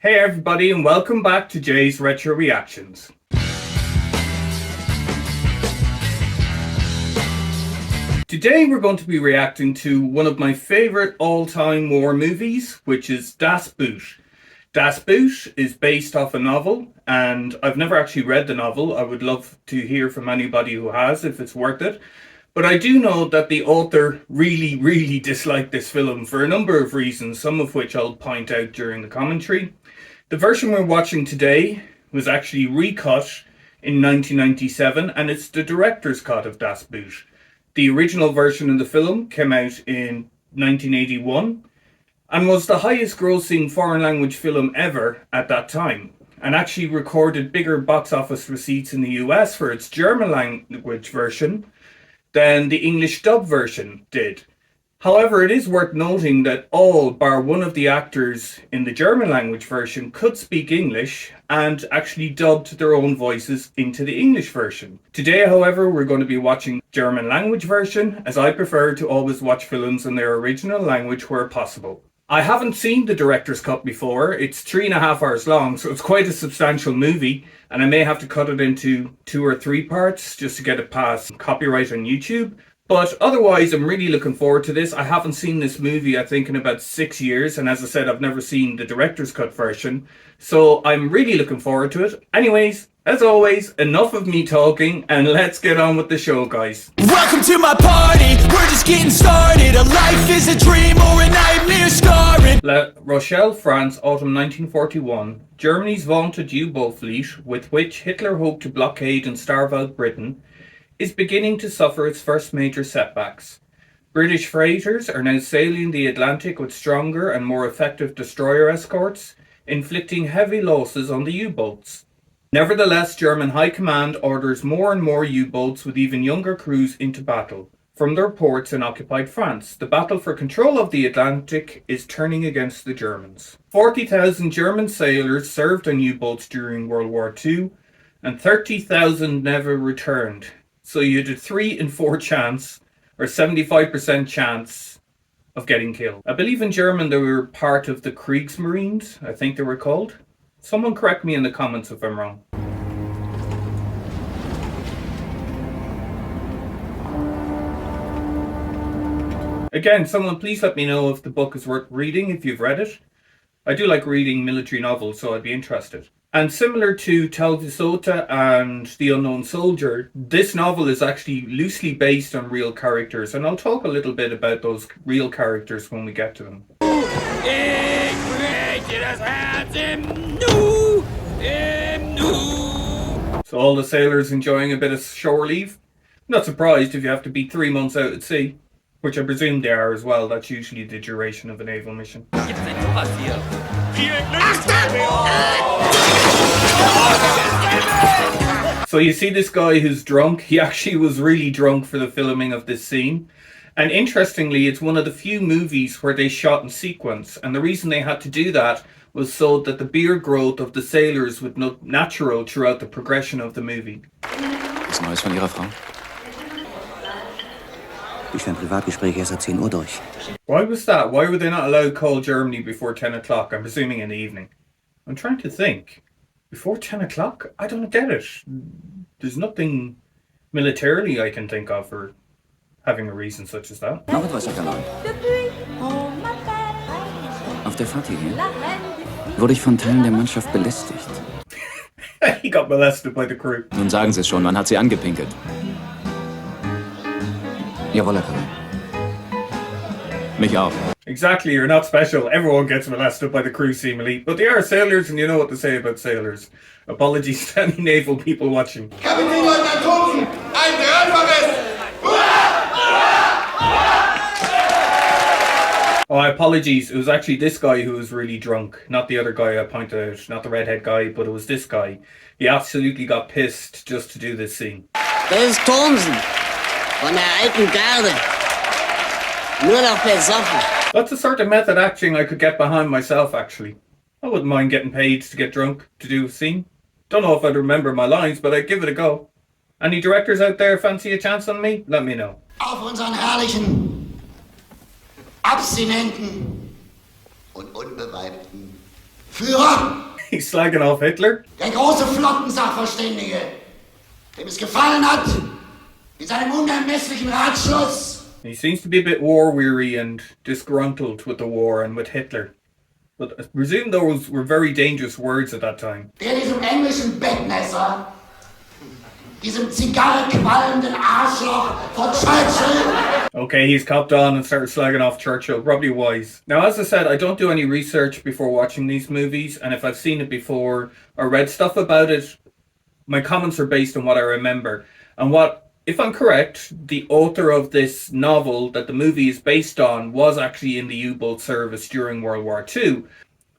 Hey everybody, and welcome back to Jay's Retro Reactions. Today we're going to be reacting to one of my favourite all-time war movies, which is Das Boot. Das Boot is based off a novel, and I've never actually read the novel. I would love to hear from anybody who has, if it's worth it. But I do know that the author really disliked this film for a number of reasons, some of which I'll point out during the commentary. The version we're watching today was actually recut in 1997, and it's the director's cut of Das Boot. The original version of the film came out in 1981 and was the highest grossing foreign language film ever at that time, and actually recorded bigger box office receipts in the US for its German language version than the English dub version did. However, it is worth noting that all bar one of the actors in the German language version could speak English and actually dubbed their own voices into the English version. Today, however, we're going to be watching German language version, as I prefer to always watch films in their original language where possible. I haven't seen the director's cut before. It's 3.5 hours long, so it's quite a substantial movie, and I may have to cut it into 2 or 3 parts just to get it past copyright on YouTube. But otherwise, I'm really looking forward to this. I haven't seen this movie, I think, in about 6 years. And as I said, I've never seen the director's cut version. So I'm really looking forward to it. Anyways, as always, enough of me talking and let's get on with the show, guys. Welcome to my party. We're just getting started. A life is a dream or a nightmare scarring. La Rochelle, France, autumn 1941. Germany's vaunted U-boat fleet, with which Hitler hoped to blockade and starve out Britain, is beginning to suffer its first major setbacks. British freighters are now sailing the Atlantic with stronger and more effective destroyer escorts, inflicting heavy losses on the U-boats. Nevertheless, German High Command orders more and more U-boats with even younger crews into battle. From their ports in occupied France, the battle for control of the Atlantic is turning against the Germans. 40,000 German sailors served on U-boats during World War II, and 30,000 never returned. So you had a 3 in 4 chance, or 75% chance, of getting killed. I believe in German they were part of the Kriegsmarines, I think they were called. Someone correct me in the comments if I'm wrong. Again, someone please let me know if the book is worth reading, if you've read it. I do like reading military novels, so I'd be interested. And similar to Tal de Sota and The Unknown Soldier, this novel is actually loosely based on real characters, and I'll talk a little bit about those real characters when we get to them. So all the sailors enjoying a bit of shore leave? Not surprised if you have to be 3 months out at sea, which I presume they are as well. That's usually the duration of a naval mission. So you see this guy who's drunk. He actually was really drunk for the filming of this scene. And interestingly, it's one of the few movies where they shot in sequence. And the reason they had to do that was so that the beard growth of the sailors would look natural throughout the progression of the movie. Was Neues von Ihrer Frau? Ich führe ein Privatgespräch erst at 10 Uhr durch. Why was that? Why were they not allowed to call Germany before 10 o'clock? I'm presuming in the evening. I'm trying to think. Before 10 o'clock? I don't get it. There's nothing militarily I can think of for having a reason such as that. Noch etwas, Herr Galant. Auf der Fahrt hierher wurde ich von Teilen der Mannschaft belästigt. He got molested by the crew. Nun sagen Sie es schon, man hat Sie angepinkelt. Jawohl, Herr Kapitän. Mich auch. Exactly, you're not special. Everyone gets molested by the crew seemingly. But they are sailors and you know what to say about sailors. Apologies to any naval people watching. Kapitän Leutnant Thomsen, ein dreifaches! Oh, apologies. It was actually this guy who was really drunk. Not the other guy I pointed out. Not the redhead guy, but it was this guy. He absolutely got pissed just to do this scene. Das ist Thomsen von der alten Garde. Nur noch besoffen. That's the sort of method acting I could get behind myself, actually. I wouldn't mind getting paid to get drunk to do a scene. Don't know if I'd remember my lines, but I'd give it a go. Any directors out there fancy a chance on me? Let me know. Auf unseren herrlichen, abstinenten und unbeweibten Führer, He's slagging off Hitler. der große Flottensachverständige, dem es gefallen hat, in seinem unermesslichen Ratschluss. He seems to be a bit war weary and disgruntled with the war and with Hitler. But I presume those were very dangerous words at that time. Der diesem englischen Bettmesser, diesem zigarrenqualmenden Arschloch von Churchill. Okay, he's copped on and started slagging off Churchill. Probably wise. Now, as I said, I don't do any research before watching these movies, and if I've seen it before or read stuff about it, my comments are based on what I remember. And what, if I'm correct, the author of this novel that the movie is based on was actually in the U-boat service during World War II.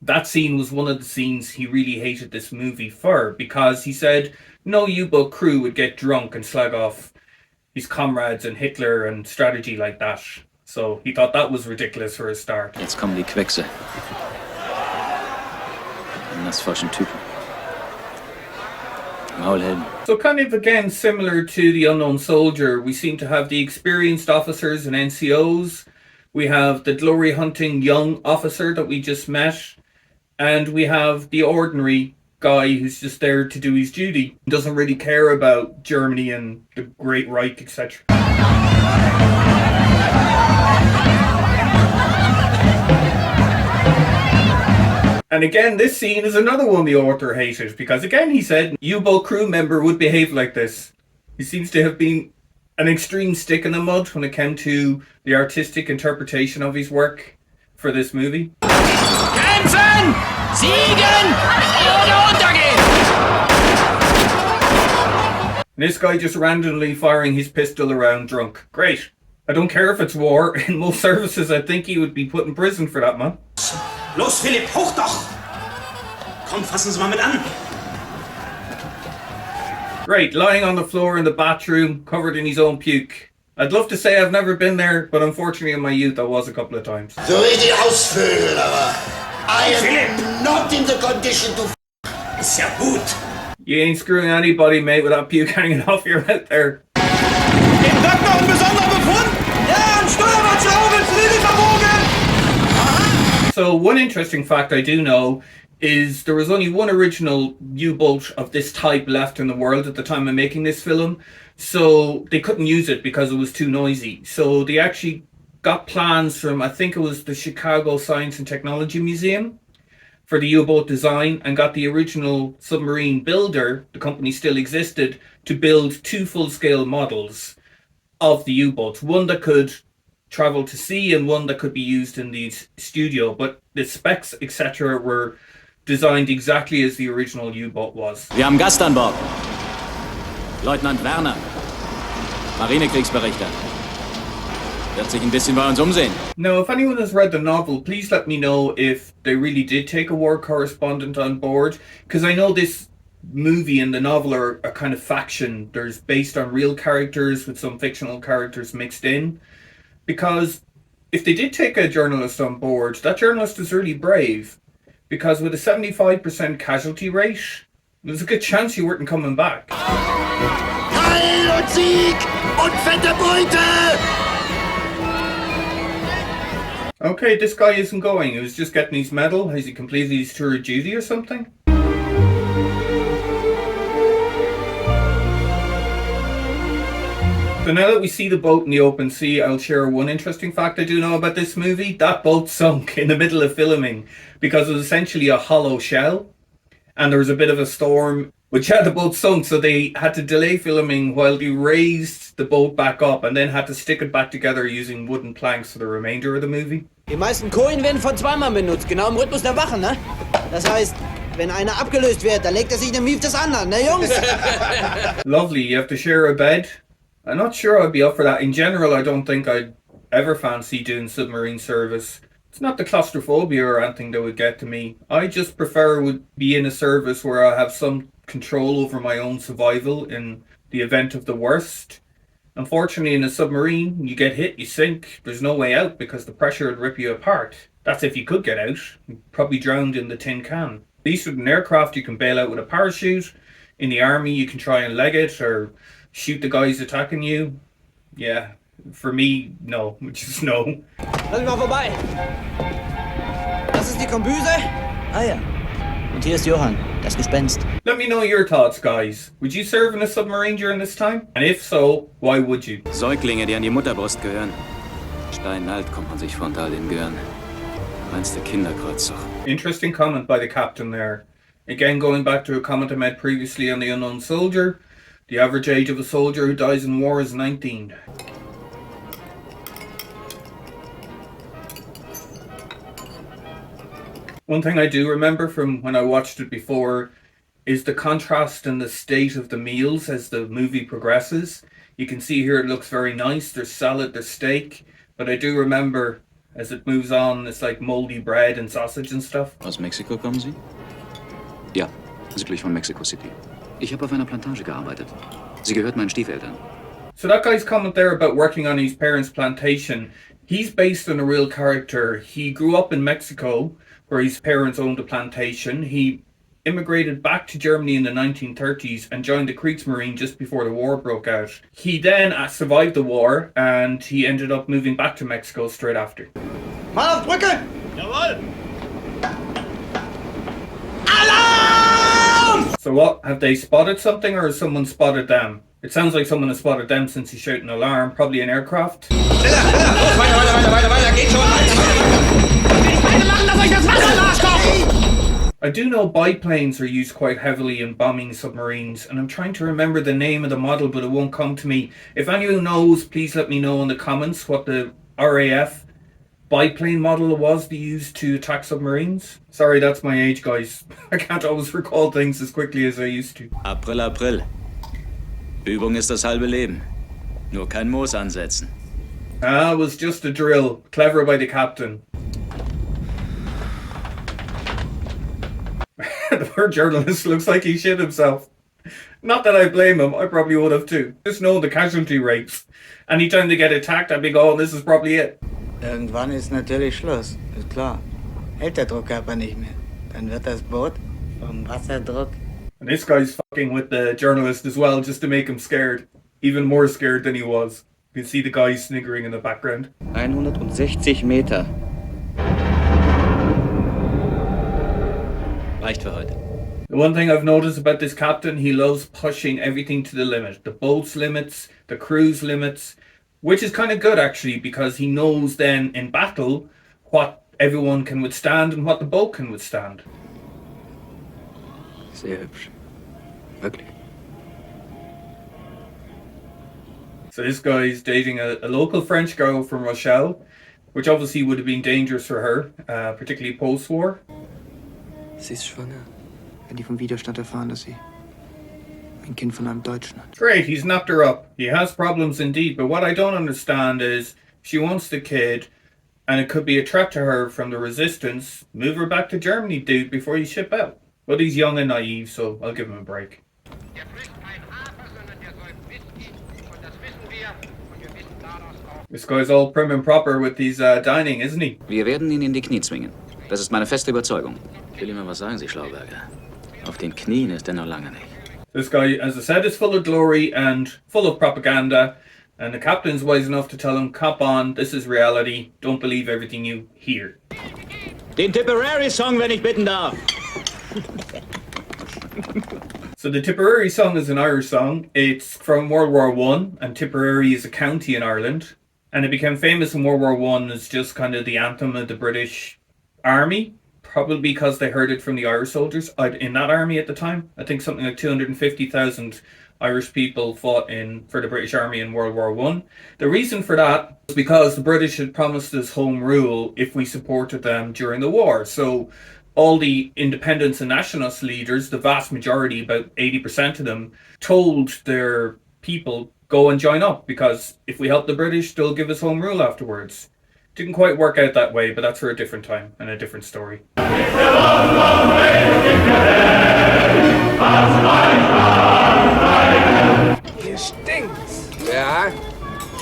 That scene was one of the scenes he really hated this movie for, because he said no U-boat crew would get drunk and slag off his comrades and Hitler and strategy like that. So he thought that was ridiculous for a start. Jetzt kommen die Queckse. Und das falschen Typen. Maulhelden. So kind of again similar to The Unknown Soldier, we seem to have the experienced officers and NCOs. We have the glory hunting young officer that we just met. And we have the ordinary guy who's just there to do his duty. Doesn't really care about Germany and the Great Reich, etc. And again, this scene is another one the author hated, because again he said U-boat crew member would behave like this. He seems to have been an extreme stick in the mud when it came to the artistic interpretation of his work for this movie. Kämpfen! Siegen! Oder untergehen! And this guy just randomly firing his pistol around drunk. Great. I don't care if it's war. In most services, I think he would be put in prison for that, man. Los, Philipp, hoch doch! Komm, fassen Sie mal mit an! Great, lying on the floor in the bathroom, covered in his own puke. I'd love to say I've never been there, but unfortunately in my youth I was a couple of times. So richtig ausfüllen, aber I am not in the condition to Ist ja gut! You ain't screwing anybody, mate, with that puke hanging off your head there. Dem Doktor ein besonderer Befund? Ja, am Steuerbord schrauben, Flügel verbogen! So one interesting fact I do know is there was only one original U-boat of this type left in the world at the time of making this film. So they couldn't use it because it was too noisy. So they actually got plans from, I think it was the Chicago Science and Technology Museum, for the U-boat design, and got the original submarine builder, the company still existed, to build 2 full-scale models of the U-boats. One that could travel to sea and one that could be used in the studio. But the specs, etc., were designed exactly as the original U-boat was. Wir haben Gast an Bord. Leutnant Werner. Marinekriegsberichter. Wird sich ein bisschen bei uns umsehen. Now, if anyone has read the novel, please let me know if they really did take a war correspondent on board, because I know this movie and the novel are a kind of faction. There's based on real characters with some fictional characters mixed in. Because if they did take a journalist on board, that journalist is really brave. Because with a 75% casualty rate, there's a good chance you weren't coming back. Heil und Sieg und fette Beute! Okay, this guy isn't going. He was just getting his medal. Has he completed his tour of duty or something? So now that we see the boat in the open sea, I'll share one interesting fact I do know about this movie. That boat sunk in the middle of filming because it was essentially a hollow shell. And there was a bit of a storm which had the boat sunk, so they had to delay filming while they raised the boat back up and then had to stick it back together using wooden planks for the remainder of the movie. Die meisten Kojen werden von 2 Mann benutzt, genau im Rhythmus der Wachen, ne? Das heißt, wenn einer abgelöst wird, dann legt er sich den Mief des anderen, ne Jungs? Lovely, you have to share a bed. I'm not sure I'd be up for that. In general, I don't think I'd ever fancy doing submarine service. It's not the claustrophobia or anything that would get to me. I just prefer would be in a service where I have some control over my own survival in the event of the worst. Unfortunately, in a submarine, you get hit, you sink. There's no way out because the pressure would rip you apart. That's if you could get out. You'd probably drowned in the tin can. At least with an aircraft, you can bail out with a parachute. In the army, you can try and leg it or shoot the guys attacking you. Yeah, for me, no. Just no. Lass mich mal vorbei. Das ist die Kombüse? Ah ja. Und hier ist Johann, das Gespenst. Let me know your thoughts, guys. Would you serve in a submarine during this time? And if so, why would you? Säuglinge, die an die Mutterbrust gehören. Steinalt kommt man sich vor all den Gören. Reinste Kinderkreuzzug. Interesting comment by the captain there. Again, going back to a comment I made previously on the unknown soldier. The average age of a soldier who dies in war is 19. One thing I do remember from when I watched it before is the contrast in the state of the meals as the movie progresses. You can see here it looks very nice. There's salad, there's steak. But I do remember as it moves on, it's like moldy bread and sausage and stuff. Aus Mexiko kommen Sie? Ja, südlich von Mexico City. Ich habe auf einer Plantage gearbeitet. Sie gehört meinen Stiefeltern. So that guy's comment there about working on his parents' plantation, he's based on a real character. He grew up in Mexico, where his parents owned a plantation. He immigrated back to Germany in the 1930s and joined the Kriegsmarine just before the war broke out. He then survived the war and he ended up moving back to Mexico straight after. Mal auf Brücke! Jawohl! So what, have they spotted something or has someone spotted them? It sounds like someone has spotted them since he's shouting alarm, probably an aircraft. Schneller, schneller! Los, weiter, geht schon! Beide machen, dass euch das Wasser nachkocht! I do know biplanes are used quite heavily in bombing submarines, and I'm trying to remember the name of the model, but it won't come to me. If anyone knows, please let me know in the comments what the RAF biplane model was they used to attack submarines. Sorry, that's my age, guys. I can't always recall things as quickly as I used to. April, April. Übung ist das halbe Leben. Nur kein Moos ansetzen. Ah, it was just a drill. Clever by the captain. The poor journalist looks like he shit himself. Not that I blame him, I probably would have too. Just know the casualty rates. Anytime they get attacked, I'd be going, oh, this is probably it. Irgendwann ist natürlich Schluss, ist klar. Hält der Druckkörper nicht mehr. Dann wird das Boot vom Wasserdruck. And this guy's fucking with the journalist as well, just to make him scared. Even more scared than he was. You can see the guy sniggering in the background. 160 Meter. Reicht für heute. The one thing I've noticed about this captain, he loves pushing everything to the limit. The boat's limits, the crew's limits, which is kind of good actually, because he knows then in battle what everyone can withstand and what the boat can withstand. Sehr hübsch. Wirklich. So this guy's dating a local French girl from Rochelle, which obviously would have been dangerous for her, particularly post-war. Sie ist schwanger. Wenn die vom Widerstand erfahren, dass sie ein Kind von einem Deutschen hat. Great, he's knocked her up. He has problems indeed, but what I don't understand is she wants the kid and it could be a threat to her from the resistance. Move her back to Germany, dude, before you ship out. But he's young and naive, so I'll give him a break. This guy's all prim and proper with his dining, isn't he? Wir werden ihn in die Knie zwingen. Das ist meine feste Überzeugung. Ich will Ihnen mal was sagen, Sie Schlauberger. Auf den Knien ist er noch lange nicht. This guy, as I said, is full of glory and full of propaganda. And the captain's wise enough to tell him, cop on, this is reality. Don't believe everything you hear. Den Tipperary-Song, wenn ich bitten darf. So the Tipperary song is an Irish song. It's from World War I, and Tipperary is a county in Ireland. And it became famous in World War I as just kind of the anthem of the British Army. Probably because they heard it from the Irish soldiers in that army at the time. I think something like 250,000 Irish people fought for the British Army in World War I. The reason for that was because the British had promised us home rule if we supported them during the war. So all the independence and nationalist leaders, the vast majority, about 80% of them, told their people, go and join up, because if we help the British, they'll give us home rule afterwards. Didn't quite work out that way, but that's for a different time and a different story. Hier stinkt's. Ja,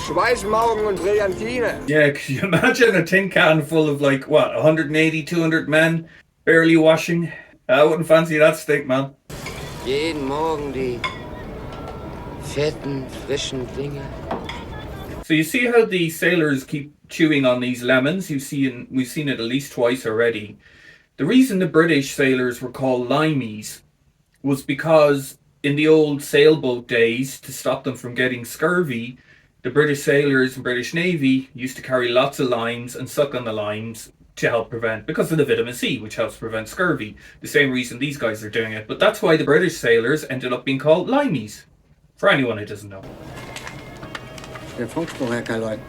Schweißmaugen und Brillantine. Yeah, could you imagine a tin can full of 180, 200 men barely washing? I wouldn't fancy that stink, man. Jeden Morgen die fetten, frischen Dinge. So you see how the sailors keep chewing on these lemons? We've seen it at least twice already. The reason the British sailors were called limeys was because in the old sailboat days, to stop them from getting scurvy, the British sailors and British Navy used to carry lots of limes and suck on the limes to help prevent, because of the vitamin C, which helps prevent scurvy. The same reason these guys are doing it. But that's why the British sailors ended up being called limeys, for anyone who doesn't know. Der Funkspruch, Herr Kaloid.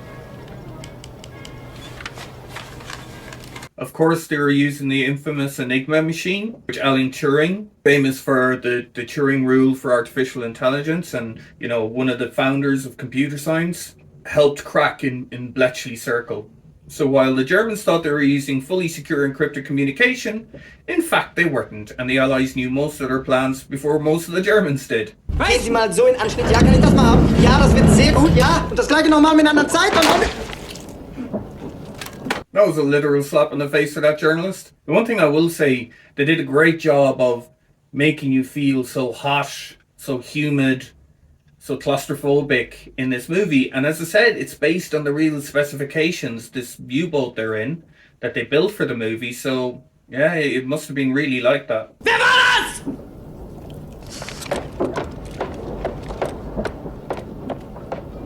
Of course, they were using the infamous Enigma machine, which Alan Turing, famous for the Turing rule for artificial intelligence, and one of the founders of computer science, helped crack in Bletchley Circle. So while the Germans thought they were using fully secure encrypted communication, in fact they weren't, and the Allies knew most of their plans before most of the Germans did. Gehen Sie mal so in Anschnitt. Ja, kann ich das mal haben? Ja, das wird sehr gut, ja. Und das gleiche nochmal mit einer anderen Zeit. That was a literal slap in the face for that journalist. The one thing I will say, they did a great job of making you feel so hot, so humid, so claustrophobic in this movie. And as I said, it's based on the real specifications, this U-boat they're in, that they built for the movie. So, yeah, it must have been really like that. Wer war das?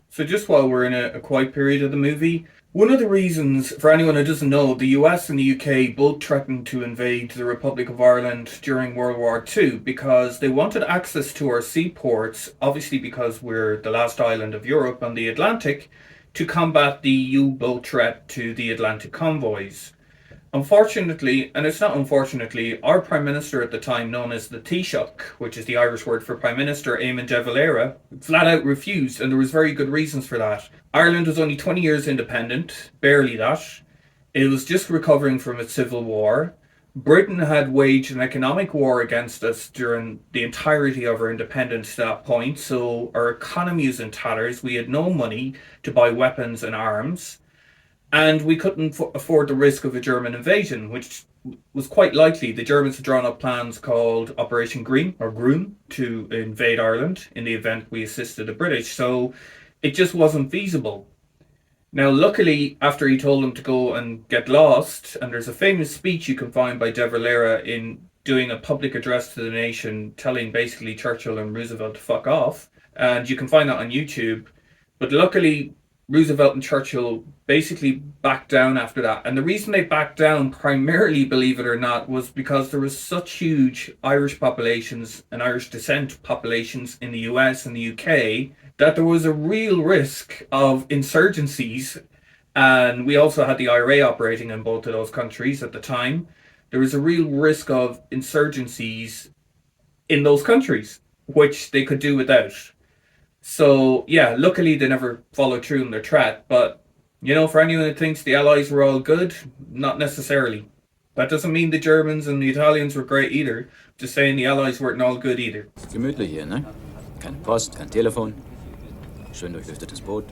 So just while we're in a quiet period of the movie, one of the reasons, for anyone who doesn't know, the US and the UK both threatened to invade the Republic of Ireland during World War II because they wanted access to our seaports, obviously because we're the last island of Europe on the Atlantic, to combat the U-boat threat to the Atlantic convoys. Unfortunately, and it's not unfortunately, our Prime Minister at the time, known as the Taoiseach, which is the Irish word for Prime Minister, Eamon de Valera, flat out refused, and there was very good reasons for that. Ireland was only 20 years independent, barely that. It was just recovering from its civil war. Britain had waged an economic war against us during the entirety of our independence to that point, so our economy was in tatters. We had no money to buy weapons and arms. And we couldn't afford the risk of a German invasion, which was quite likely. The Germans had drawn up plans called Operation Green, or Groom, to invade Ireland in the event we assisted the British. So it just wasn't feasible. Now, luckily, after he told them to go and get lost, and there's a famous speech you can find by de Valera in doing a public address to the nation, telling basically Churchill and Roosevelt to fuck off. And you can find that on YouTube. But luckily, Roosevelt and Churchill basically backed down after that. And the reason they backed down primarily, believe it or not, was because there was such huge Irish populations and Irish descent populations in the US and the UK that there was a real risk of insurgencies. And we also had the IRA operating in both of those countries at the time. There was a real risk of insurgencies in those countries, which they could do without. So, yeah, luckily they never followed through on their threat. But, for anyone who thinks the Allies were all good, not necessarily. That doesn't mean the Germans and the Italians were great either. Just saying the Allies weren't all good either. Gemütlich hier, ne? Keine Post, kein Telefon. Schön durchlüftetes Boot.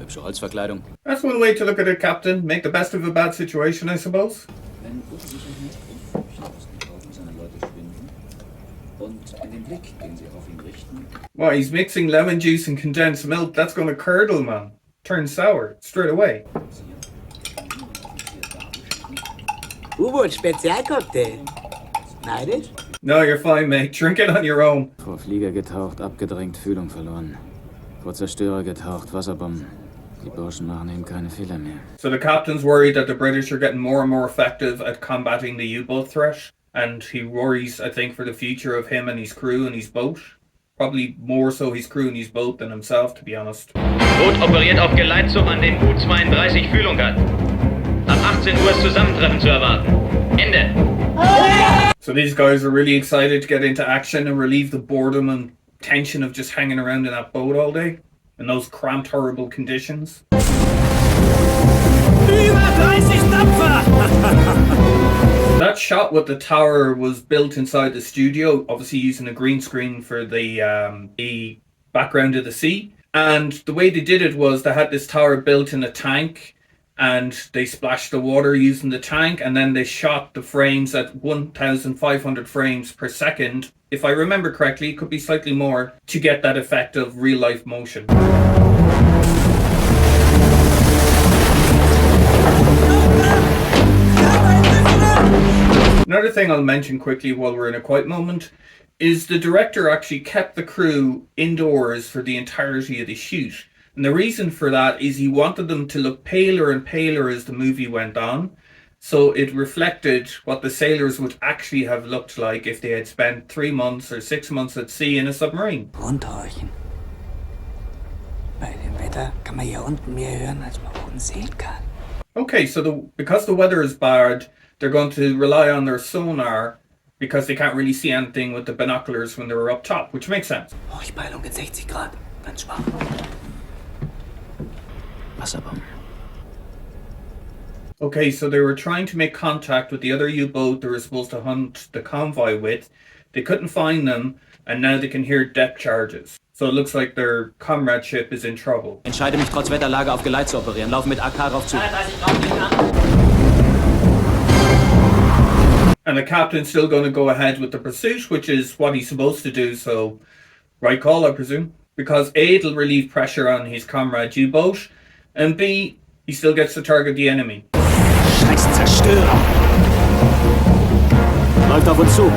Hübsche Holzverkleidung. That's one way to look at it, Captain. Make the best of a bad situation, I suppose. Wenn Unsicherheit und Glauben seiner Leute schwinden und in den Blick, den sie auf ihn richten. Well, he's mixing lemon juice and condensed milk. That's going to curdle, man. Turn sour straight away. U-Boot Spezialcocktail. Neidisch? No, you're fine, mate. Drink it on your own. Vor Flieger getaucht, abgedrängt, Fühlung verloren. Vor Zerstörer getaucht, Wasserbomben. Die Burschen machen eben keine Fehler mehr. So the captain's worried that the British are getting more and more effective at combating the U-boat threat. And he worries, I think, for the future of him and his crew and his boat. Probably more so his crew and his boat than himself, to be honest. Boot operiert auf Geleitzug an den U-32 Fühlung hat. Ab 18 Uhr ist Zusammentreffen zu erwarten. Ende. So these guys are really excited to get into action and relieve the boredom and tension of just hanging around in that boat all day in those cramped, horrible conditions. That shot with the tower was built inside the studio, obviously using a green screen for the background of the sea. And the way they did it was they had this tower built in a tank, and they splashed the water using the tank, and then they shot the frames at 1,500 frames per second. If I remember correctly, it could be slightly more, to get that effect of real life motion. Another thing I'll mention quickly while we're in a quiet moment is the director actually kept the crew indoors for the entirety of the shoot. And the reason for that is he wanted them to look paler and paler as the movie went on. So it reflected what the sailors would actually have looked like if they had spent 3 months or 6 months at sea in a submarine. Runterhorchen. Bei dem Wetter kann man hier unten mehr hören, als man oben sehen kann. Okay, so because the weather is bad, they're going to rely on their sonar because they can't really see anything with the binoculars when they were up top, which makes sense. Hochpeilung in 60 Grad. Ganz schwach. Wasserbomben. Okay, so they were trying to make contact with the other U-boat they were supposed to hunt the convoy with. They couldn't find them, and now they can hear depth charges. So it looks like their comrade ship is in trouble. Entscheide mich trotz Wetterlage auf Geleit zu operieren. Laufen mit AK rauf zu. And the captain's still going to go ahead with the pursuit, which is what he's supposed to do, so right call, I presume. Because A, it'll relieve pressure on his comrade U-boat, and B, he still gets to target the enemy. Scheiß Zerstörer! Läuft auf uns zu!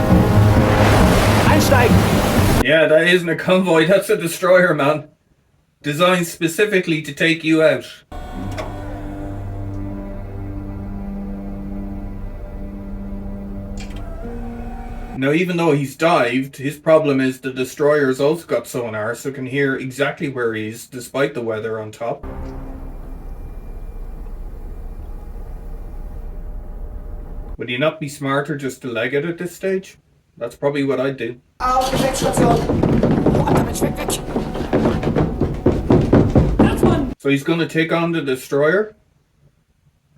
Einsteigen! Yeah, that isn't a convoy, that's a destroyer, man. Designed specifically to take you out. Now, even though he's dived, his problem is the destroyer's also got sonar, so can hear exactly where he is, despite the weather on top. Would you not be smarter just to leg it at this stage? That's probably what I'd do. So he's going to take on the destroyer?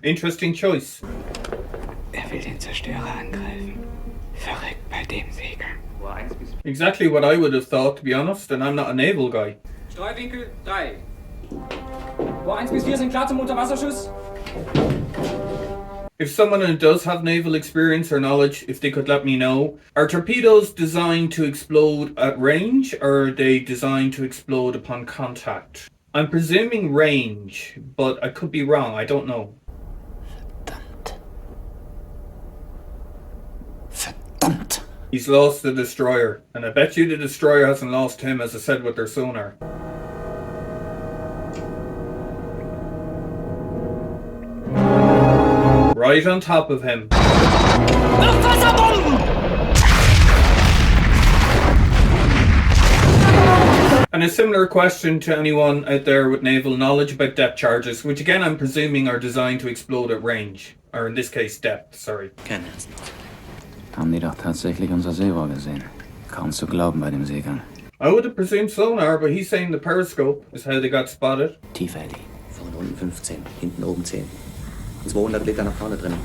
Interesting choice. Will den Zerstörer angreifen. Verrückt bei dem Seegang. Exactly what I would have thought, to be honest, and I'm not a naval guy. Streuwinkel 3. Rohr 1 bis 4 sind klar zum Unterwasserschuss. If someone who does have naval experience or knowledge, if they could let me know, are torpedoes designed to explode at range, or are they designed to explode upon contact? I'm presuming range, but I could be wrong, I don't know. Verdammt! He's lost the destroyer, and I bet you the destroyer hasn't lost him, as I said, with their sonar. Right on top of him. And a similar question to anyone out there with naval knowledge about depth charges, which again I'm presuming are designed to explode at range. Or in this case, depth, sorry. Kein Ernst. Haben die doch tatsächlich unser Seerohr gesehen. Kaum zu glauben bei dem Seegang. I would have presumed sonar, but he's saying the periscope is how they got spotted. Tiefer, Eddie. Vorne unten 15, hinten oben 10. 200 Liter nach vorne drin.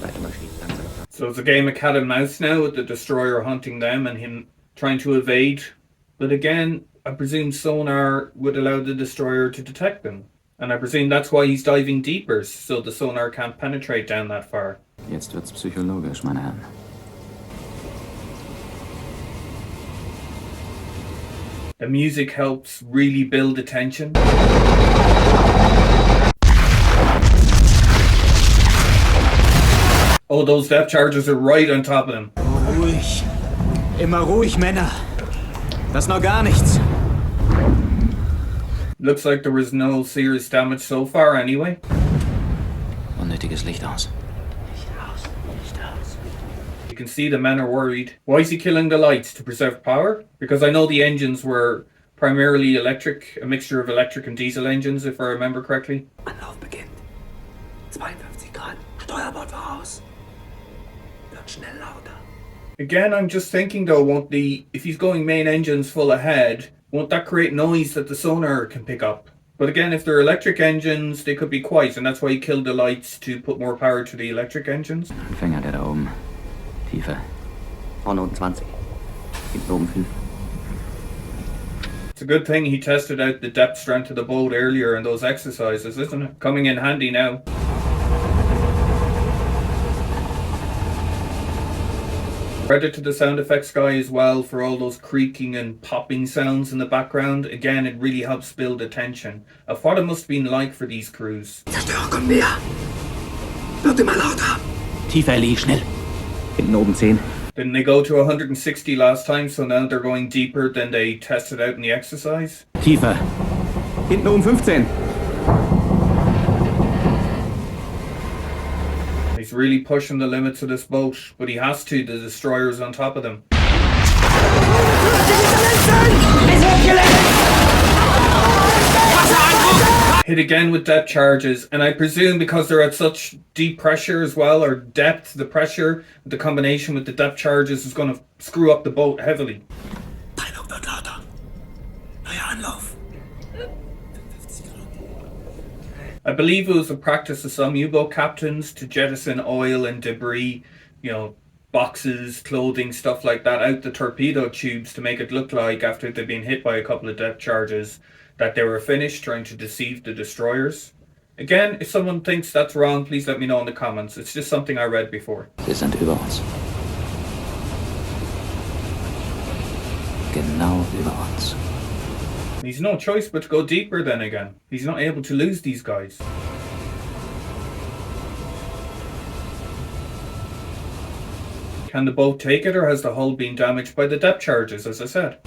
Weiter marschieren, langsam. So it's a game of cat and mouse now, with the destroyer hunting them and him trying to evade. But again, I presume sonar would allow the destroyer to detect them. And I presume that's why he's diving deeper, so the sonar can't penetrate down that far. Jetzt wird's psychologisch, meine Herren. The music helps really build the tension. Oh, those depth charges are right on top of them. Ruhig. Immer ruhig, Männer. Das ist noch gar nichts. Looks like there was no serious damage so far anyway. Unnötiges Licht aus. You can see the men are worried. Why is he killing the lights? To preserve power? Because I know the engines were primarily electric, a mixture of electric and diesel engines, if I remember correctly. Anlauf beginnt. 52 Grad. Steuerbord voraus. Wird schnell lauter. Again, I'm just thinking though, if he's going main engines full ahead, won't that create noise that the sonar can pick up? But again, if they're electric engines, they could be quiet, and that's why he killed the lights to put more power to the electric engines. Anfänger, der da oben. Tiefer. Vorne unten 20. Hinten oben 5. It's a good thing he tested out the depth strength of the boat earlier in those exercises, isn't it? Coming in handy now. Credit to the sound effects guy as well for all those creaking and popping sounds in the background. Again, it really helps build the tension of what it must have been like for these crews. Zerstörer kommen näher. Wird immer lauter. Tiefer, Ellie, schnell. Hinten oben 10. Didn't they go to 160 last time, so now they're going deeper than they tested out in the exercise? Tiefer. Hinten oben 15. He's really pushing the limits of this boat, but he has to, the destroyer's on top of them. Hit again with depth charges, and I presume because they're at such deep pressure as well, or depth, the pressure, the combination with the depth charges is going to screw up the boat heavily. I believe it was a practice of some U-boat captains to jettison oil and debris, boxes, clothing, stuff like that out the torpedo tubes to make it look like, after they'd been hit by a couple of depth charges, that they were finished, trying to deceive the destroyers. Again, if someone thinks that's wrong, please let me know in the comments. It's just something I read before. Wir sind über uns. Genau über uns. He's no choice but to go deeper then again. He's not able to lose these guys. Can the boat take it, or has the hull been damaged by the depth charges, as I said?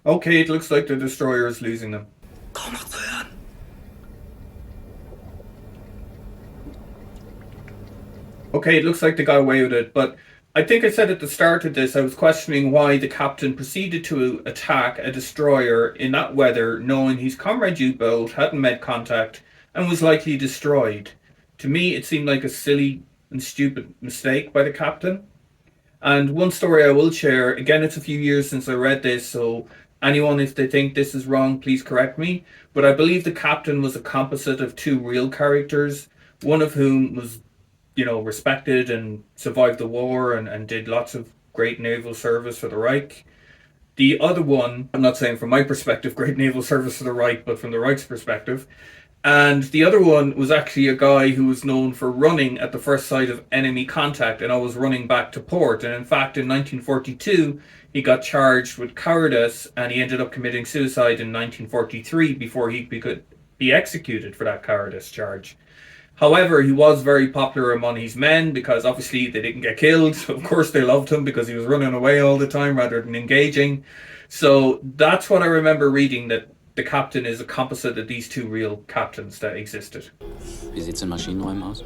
Okay, it looks like the destroyer is losing them. Okay, it looks like they got away with it, but I think I said at the start of this I was questioning why the captain proceeded to attack a destroyer in that weather, knowing his comrade U-boat hadn't made contact and was likely destroyed. To me, it seemed like a silly and stupid mistake by the captain. And one story I will share, again, it's a few years since I read this, so anyone, if they think this is wrong, please correct me. But I believe the captain was a composite of two real characters, one of whom was, respected and survived the war and did lots of great naval service for the Reich. The other one, I'm not saying from my perspective, great naval service for the Reich, but from the Reich's perspective. And the other one was actually a guy who was known for running at the first sight of enemy contact and always running back to port. And in fact, in 1942, he got charged with cowardice and he ended up committing suicide in 1943 before he could be executed for that cowardice charge. However, he was very popular among his men because obviously they didn't get killed. Of course, they loved him because he was running away all the time rather than engaging. So that's what I remember reading, that the captain is a composite of these two real captains that existed. Wie sieht's in Maschinenräumen aus?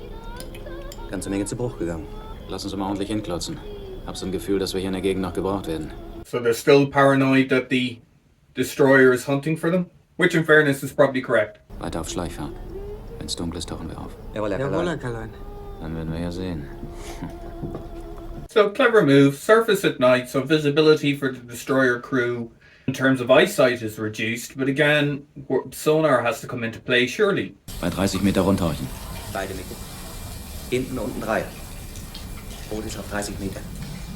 Ganze Menge zu Bruch gegangen. Lass uns mal ordentlich hinklotzen. Hab so ein Gefühl, dass wir hier in der Gegend noch gebraucht werden. So they're still paranoid that the destroyer is hunting for them? Which in fairness is probably correct. Weiter auf Schleichfahrt. Wenn's dunkel ist, tauchen wir auf. Jawohl, Herr Kallein. Dann werden wir ja sehen. So clever move. Surface at night, so visibility for the destroyer crew in terms of eyesight is reduced, but again, sonar has to come into play, surely. Bei 30 Meter runterhorchen. Beide mit. Hinten unten 3. Boot ist auf 30 Meter.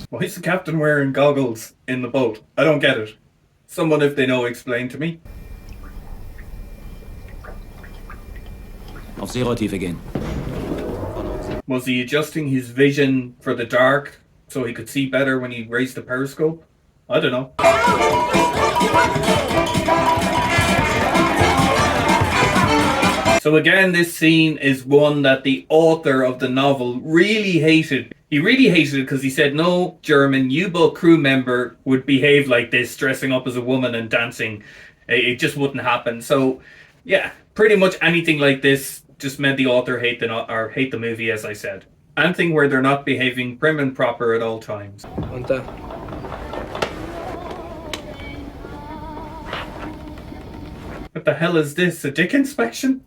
Why is the captain wearing goggles in the boat? I don't get it. Someone, if they know, explain to me. Auf Seerohrtiefe gehen. Was he adjusting his vision for the dark so he could see better when he raised the periscope? I don't know. So again, this scene is one that the author of the novel really hated. He really hated it because he said no German U-boat crew member would behave like this, dressing up as a woman and dancing. It just wouldn't happen. So yeah, pretty much anything like this just made the author hate the movie, as I said. Anything where they're not behaving prim and proper at all times. What the hell is this? A dick inspection?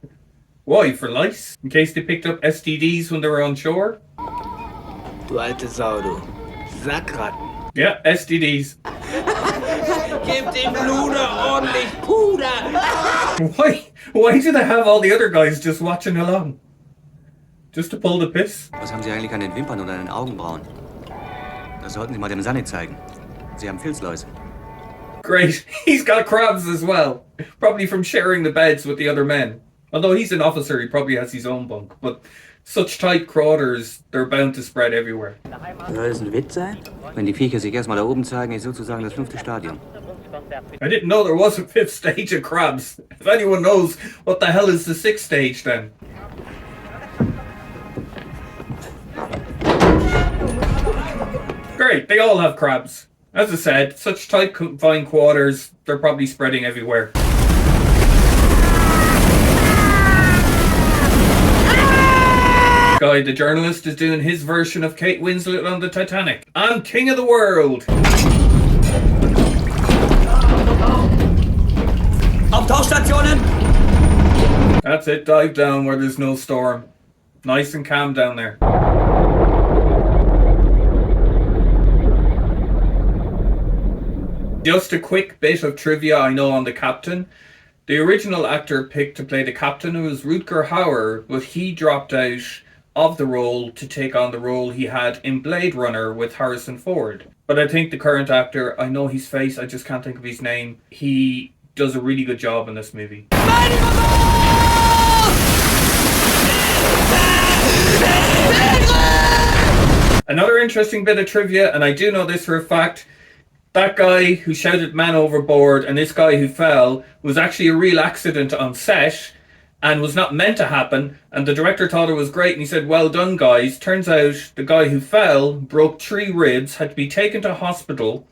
Why, for lice? In case they picked up STDs when they were on shore? Du alte Sau, du. Sackratten. Yeah, STDs. Gib dem Luder ordentlich Puder! Why do they have all the other guys just watching along? Just to pull the piss? Was haben Sie eigentlich an den Wimpern und an den Augenbrauen? Das sollten Sie mal dem Sanne zeigen. Sie haben Filzläuse. Great, he's got crabs as well. Probably from sharing the beds with the other men. Although he's an officer, he probably has his own bunk. But such tight crawders, they're bound to spread everywhere. Soll das ein Witz sein? Wenn die Viecher sich erstmal da oben zeigen, ist sozusagen das 5. Stadion. I didn't know there was a 5th stage of crabs. If anyone knows, what the hell is the 6th stage then? Great, they all have crabs. As I said, such tight confined quarters, they're probably spreading everywhere. Guy, the journalist, is doing his version of Kate Winslet on the Titanic. I'm king of the world! Auf Tauchstationen! That's it, dive down where there's no storm. Nice and calm down there. Just a quick bit of trivia I know on the captain. The original actor picked to play the captain was Rutger Hauer, but he dropped out of the role to take on the role he had in Blade Runner with Harrison Ford. But I think the current actor, I know his face, I just can't think of his name, he does a really good job in this movie. Another interesting bit of trivia, and I do know this for a fact, that guy who shouted "man overboard" and this guy who fell was actually a real accident on set and was not meant to happen, and the director thought it was great and he said, "Well done guys." Turns out the guy who fell broke 3 ribs, had to be taken to hospital,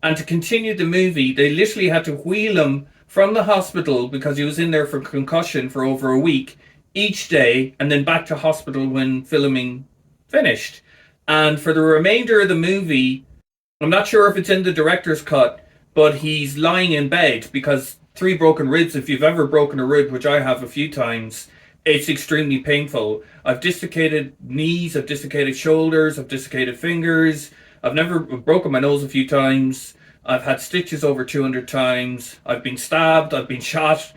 and to continue the movie they literally had to wheel him from the hospital because he was in there for concussion for over a week each day, and then back to hospital when filming finished. And for the remainder of the movie, I'm not sure if it's in the director's cut, but he's lying in bed because 3 broken ribs, if you've ever broken a rib, which I have a few times, it's extremely painful. I've dislocated knees, I've dislocated shoulders, I've dislocated fingers. I've never broken my nose a few times. I've had stitches over 200 times. I've been stabbed, I've been shot.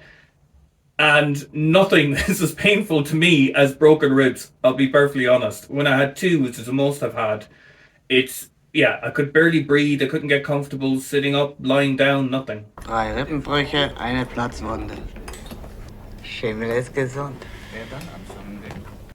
And nothing is as painful to me as broken ribs, I'll be perfectly honest. When I had 2, which is the most I've had, yeah, I could barely breathe, I couldn't get comfortable sitting up, lying down, nothing. 3 Rippenbrüche, eine Platzwunde. Schimmel ist gesund.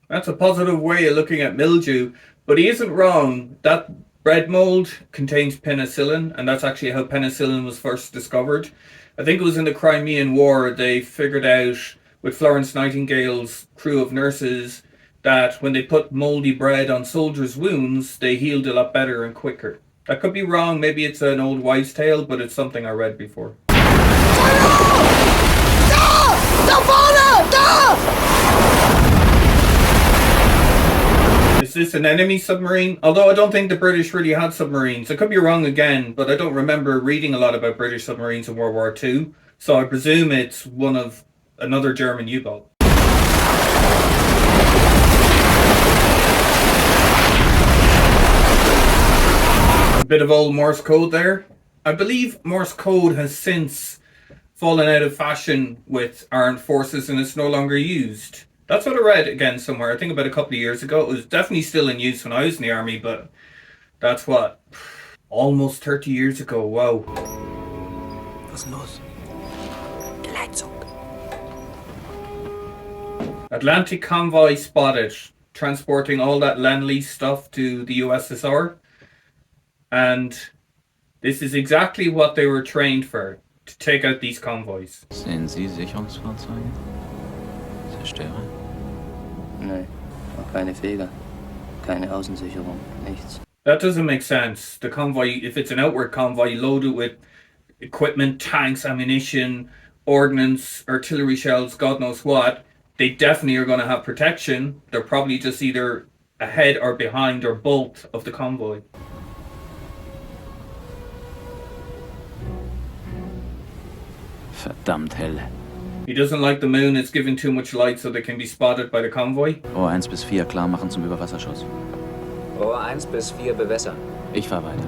That's a positive way of looking at mildew, but he isn't wrong. That bread mold contains penicillin, and that's actually how penicillin was first discovered. I think it was in the Crimean War they figured out, with Florence Nightingale's crew of nurses, that when they put moldy bread on soldiers' wounds, they healed a lot better and quicker. I could be wrong, maybe it's an old wives' tale, but it's something I read before. Is this an enemy submarine? Although I don't think the British really had submarines. I could be wrong again, but I don't remember reading a lot about British submarines in World War II, so I presume it's one of another German U-boat. Bit of old Morse code there. I believe Morse code has since fallen out of fashion with armed forces and it's no longer used. That's what I read again somewhere. I think about a couple of years ago. It was definitely still in use when I was in the army, but that's what? Almost 30 years ago. Wow. Was los? Leitzug. Atlantic convoy spotted, transporting all that Lend-Lease stuff to the USSR. And this is exactly what they were trained for, to take out these convoys. Sehen Sie Sicherungsfahrzeuge? Zerstörer? Nein, auch keine Fehler. Keine Außensicherung, nichts. That doesn't make sense. The convoy, if it's an outward convoy, loaded with equipment, tanks, ammunition, ordnance, artillery shells, God knows what, they definitely are going to have protection. They're probably just either ahead or behind or both of the convoy. Verdammt hell. He doesn't like the moon, it's given too much light so they can be spotted by the convoy. Rohr 1 bis 4 klar machen zum Überwasserschuss. Rohr 1 bis 4 bewässern. Ich fahr weiter.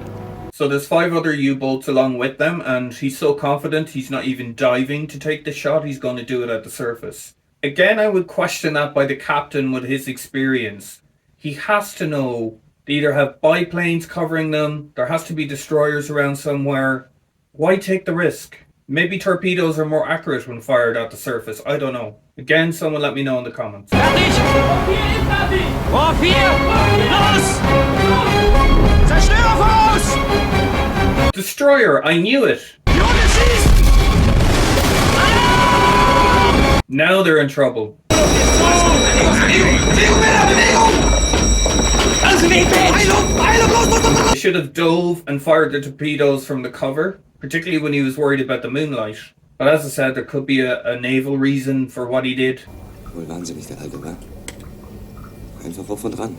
So there's 5 other U-boats along with them, and he's so confident he's not even diving to take the shot, he's going to do it at the surface. Again, I would question that by the captain with his experience. He has to know they either have biplanes covering them, there has to be destroyers around somewhere. Why take the risk? Maybe torpedoes are more accurate when fired at the surface, I don't know. Again, someone let me know in the comments. Fertig! Rohr 4! Los! Zerstörer voraus! Destroyer, I knew it! Now they're in trouble. They should have dove and fired the torpedoes from the cover, particularly when he was worried about the moonlight. But as I said, there could be a naval reason for what he did. Wohl wahnsinnig, der Alte, wa? Einfach drauf und dran.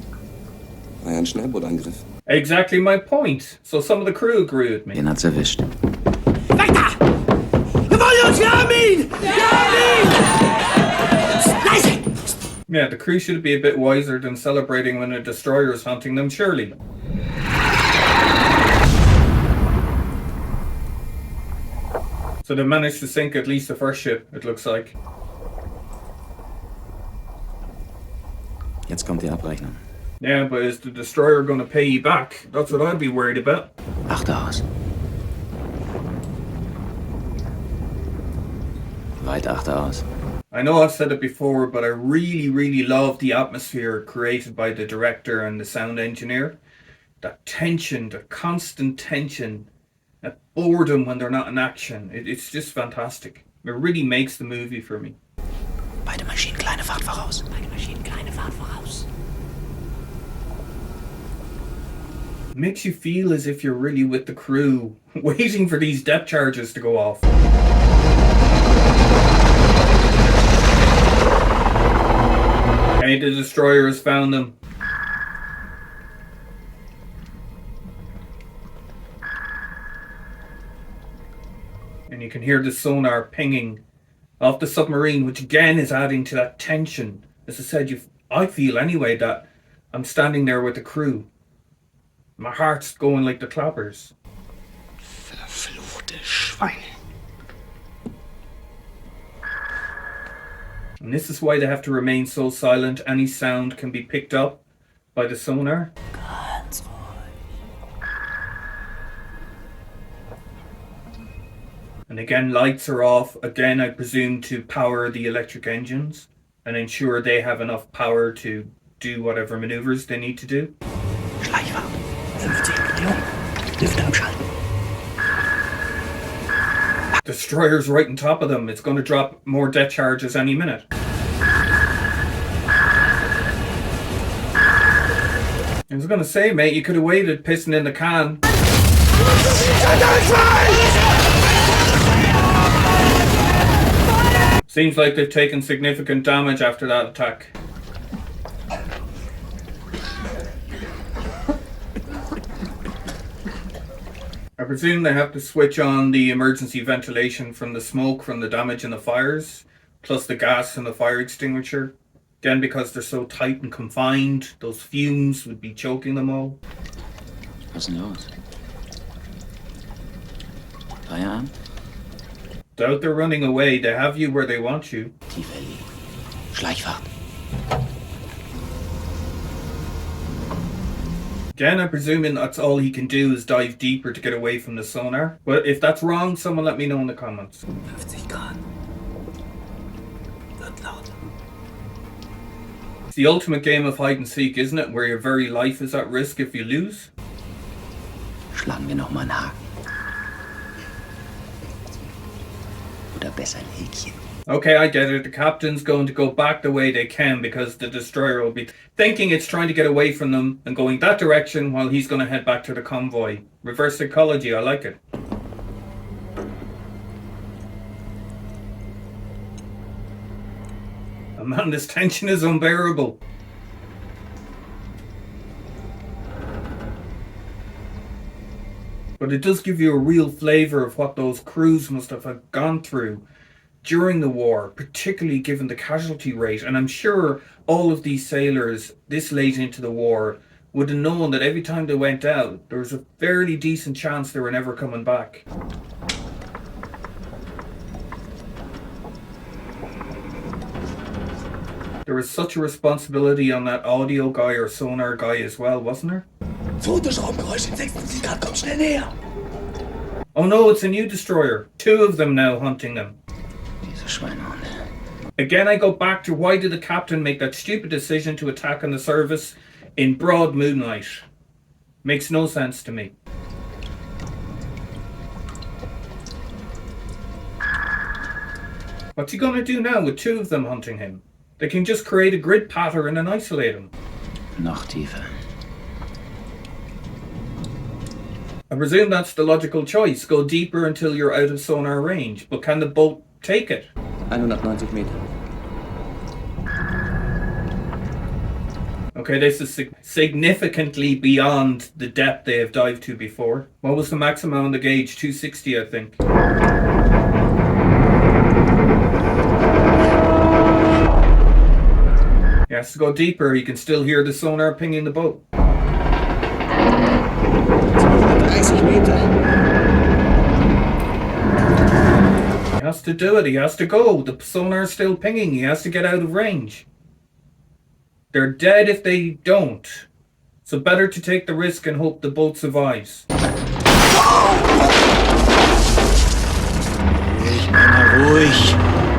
War ja ein Schnellbootangriff. Exactly my point. So some of the crew agree with me. Den hat's erwischt. Weg da! Jawohl, wir haben ihn! Wir haben ihn! Leise! Yeah, the crew should be a bit wiser than celebrating when a destroyer is hunting them, surely. So they managed to sink at least the first ship, it looks like. Jetzt kommt die Abrechnung. Yeah, but is the destroyer going to pay you back? That's what I'd be worried about. Achte aus. Weit achte aus. I know I've said it before, but I really love the atmosphere created by the director and the sound engineer. That tension, the constant tension, that boredom when they're not in action. It's just fantastic. It really makes the movie for me. Beide Maschinen kleine Fahrt voraus. Beide Maschinen, kleine Fahrt voraus. It makes you feel as if you're really with the crew, waiting for these depth charges to go off. Okay, the destroyer has found them. And you can hear the sonar pinging off the submarine, which again is adding to that tension. As I said, I feel anyway that I'm standing there with the crew. My heart's going like the clappers. Verfluchte Schweine. And this is why they have to remain so silent. Any sound can be picked up by the sonar. Ganz ruhig. And again, lights are off. Again, I presume to power the electric engines and ensure they have enough power to do whatever maneuvers they need to do. Schleichfahrt. 15 Millionen. Lüfte abschalten. Destroyer's right on top of them. It's going to drop more depth charges any minute. I was going to say, mate, you could have waited pissing in the can. Seems like they've taken significant damage after that attack. I presume they have to switch on the emergency ventilation from the smoke from the damage and the fires, plus the gas from the fire extinguisher. Again, because they're so tight and confined, those fumes would be choking them all. Was ist denn los? Feierabend? Doubt they're running away. They have you where they want you. Tiefer liegen. Schleichfahrt. Again, I'm presuming that's all he can do is dive deeper to get away from the sonar. But if that's wrong, someone let me know in the comments. 50 Grad. Wird laut. It's the ultimate game of hide and seek, isn't it? Where your very life is at risk if you lose. Schlagen wir noch mal einen Haken. Oder besser ein Häkchen. Okay, I get it. The captain's going to go back the way they can because the destroyer will be thinking it's trying to get away from them and going that direction while he's going to head back to the convoy. Reverse psychology, I like it. Oh man, this tension is unbearable. But it does give you a real flavour of what those crews must have gone through during the war, particularly given the casualty rate. And I'm sure all of these sailors this late into the war would have known that every time they went out, there was a fairly decent chance they were never coming back. There was such a responsibility on that audio guy or sonar guy as well, wasn't there? Fotoschraubgeräusch in 76 Grad, komm schnell näher. Oh no, it's a new destroyer. Two of them now hunting them. Diese Schweinehunde. Again, I go back to why did the captain make that stupid decision to attack on the service in broad moonlight? Makes no sense to me. What's he gonna do now with two of them hunting him? They can just create a grid pattern and isolate him. Noch tiefer. I presume that's the logical choice. Go deeper until you're out of sonar range. But can the boat take it? 190 Meter. Okay, this is significantly beyond the depth they have dived to before. What was the maximum on the gauge? 260, I think. He has to go deeper. He can still hear the sonar pinging the boat. 30 Meter. He has to do it. He has to go. The sonar's still pinging. He has to get out of range. They're dead if they don't. So better to take the risk and hope the boat survives.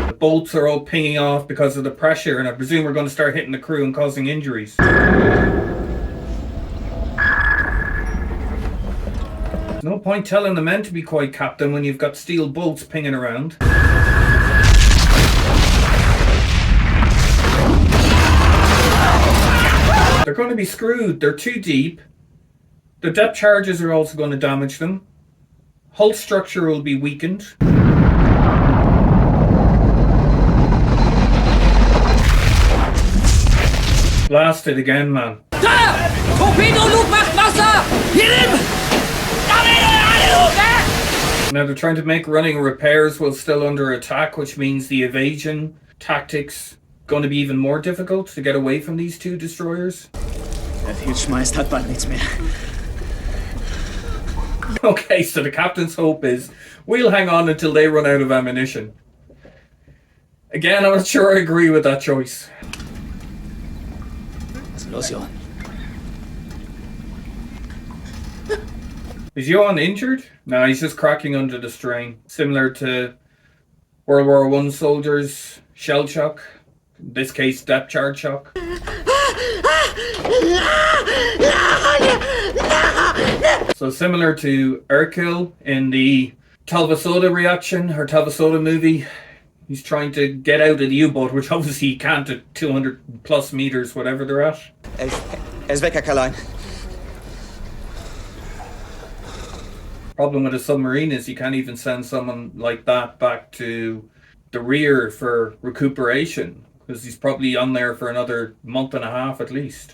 The boats are all pinging off because of the pressure, and I presume we're going to start hitting the crew and causing injuries. There's no point telling the men to be quiet, Captain, when you've got steel boats pinging around. They're going to be screwed. They're too deep. The depth charges are also going to damage them. Hull structure will be weakened. Blasted again, man. Da! Torpedo-Luke macht Wasser! Hit him! Now they're trying to make running repairs while still under attack, which means the evasion tactics going to be even more difficult to get away from these two destroyers. Wer viel schmeißt, hat bald nichts mehr. Okay, so the captain's hope is we'll hang on until they run out of ammunition. Again, I'm not sure I agree with that choice. Was ist los, Johann? Is Johann injured? No, he's just cracking under the strain. Similar to World War I soldiers' shell shock. In this case, depth charge shock. So similar to Urquell in the Talvasoda reaction, or Talvasoda movie, he's trying to get out of the U-boat, which obviously he can't at 200 plus meters, whatever they're at. Ist weg, Herr Carline. Problem with a submarine is you can't even send someone like that back to the rear for recuperation, because he's probably on there for another month and a half at least.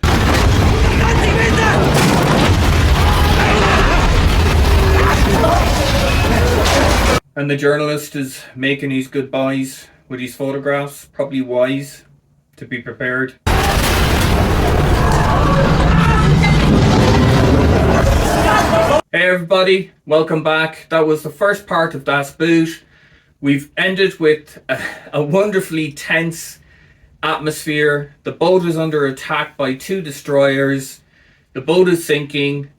And the journalist is making his goodbyes with his photographs. Probably wise to be prepared. Hey everybody, welcome back. That was the first part of Das Boot. We've ended with a wonderfully tense atmosphere. The boat is under attack by two destroyers. The boat is sinking.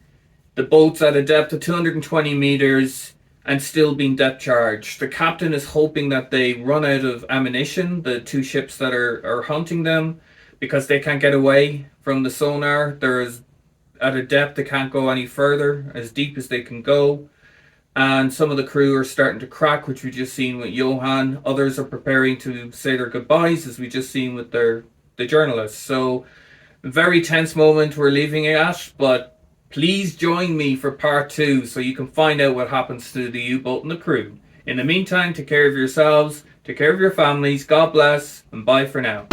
The boat's at a depth of 220 meters and still being depth charged. The captain is hoping that they run out of ammunition, the two ships that are hunting them, because they can't get away from the sonar. There's at a depth they can't go any further, as deep as they can go. And some of the crew are starting to crack, which we just seen with Johann. Others are preparing to say their goodbyes, as we just seen with the journalists. So, a very tense moment we're leaving it at, but please join me for part 2 so you can find out what happens to the U-boat and the crew. In the meantime, take care of yourselves, take care of your families, God bless, and bye for now.